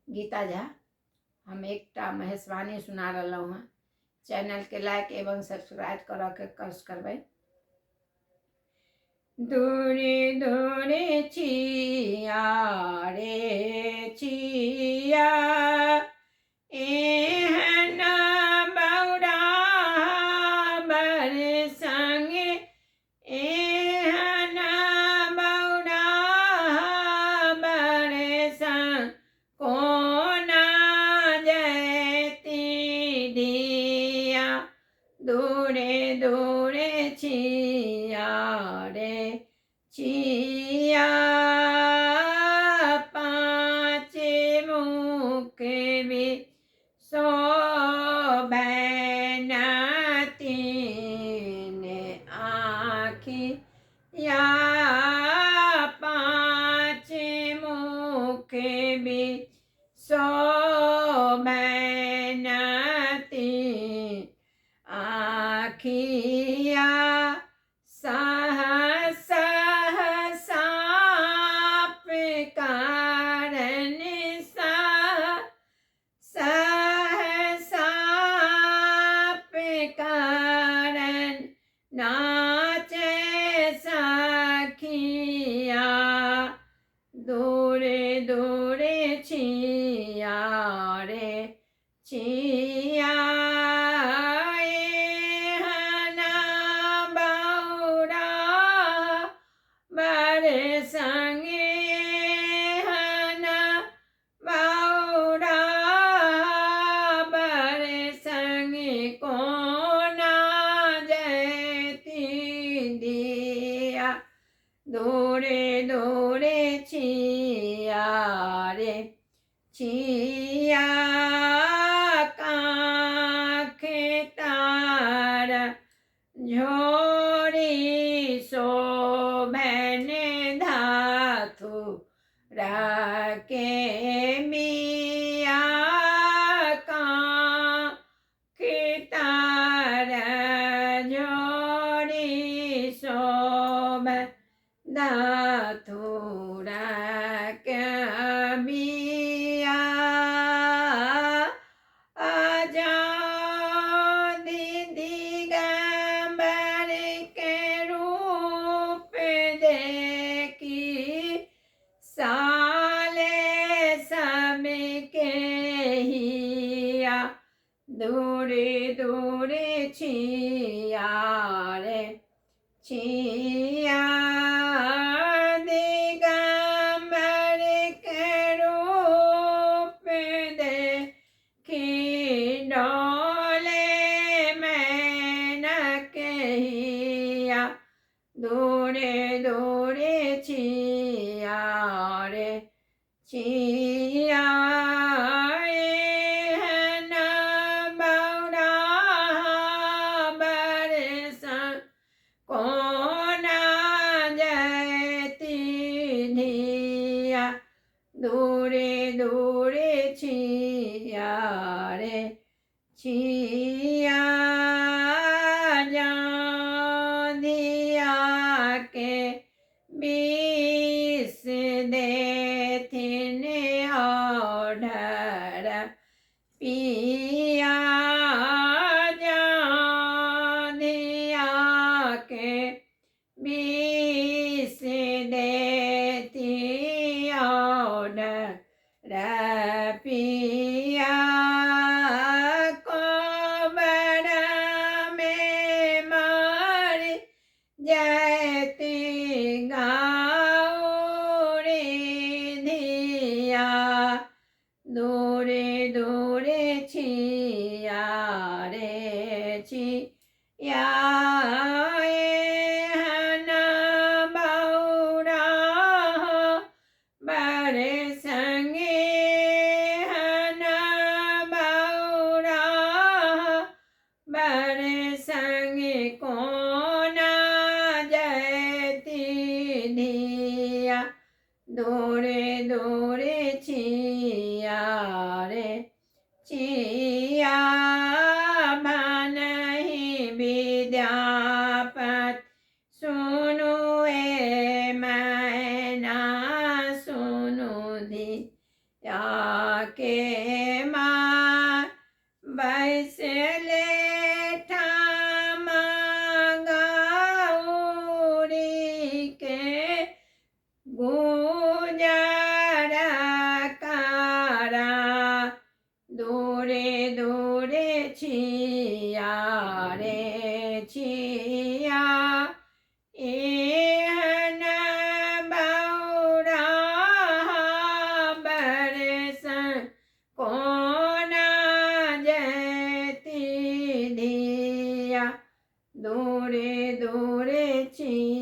गीता झा। हम एकटा महेशवाणी सुना रहलहुँ हँ। चैनल के लाइक एवं सब्सक्राइब करऽ के कष्ट करबै। दूरे दूरे छिया रे छिया, एहन बौरा बर संगे, एहन बौरा बर संग कोना जयती दिया। दूरे दूरे छिया रे छिया, पाँच मुख भी शोभन तीन आँखिया, पाँच मुख भी शोभन तीन आँखिया, सहस साप कारण साप कारण नाचे सखिया। दूरे दूरे छिया रे छिया, एहन बौरा बर संगे, एहन बौरा बर संगे कोना जयती दिया। दूरे दूरे छिया रे छिया, काँख तारा झोरी शोभन धातु राके मिया, काँख तारा झोरी शोभन धातुरा कबिया। आजादी दिगंबर के रूप देखी, साले सबके हिया। दूरे दूरे छिया रे छिया, दिगंबर के रूप देखी, डोले मैनक हिया। दूरे दूरे छिया रे छिया, एहन बौरा बर संग कोना जयती दिया। दूरे दूरे छिया रे छिया, जांधिया के विष देथिन ऑर्डर पिया, जांधिया के विष देती ऑर्डर पिया। कोबर में मार जयती गौरी धिया। दूरे दूरे छिया रे छिया, एहन बौरा बर संगे, एहन बौरा बर संगे कोना जयती दिया। दूरे दूरे छिया रे छिया। के माँ बैसले ठामा गौरी के गुजर करा दूरे दूरे छिया रे छिया एहन बौरा बरसन कोना जयती धिया दूरे दूरे छिया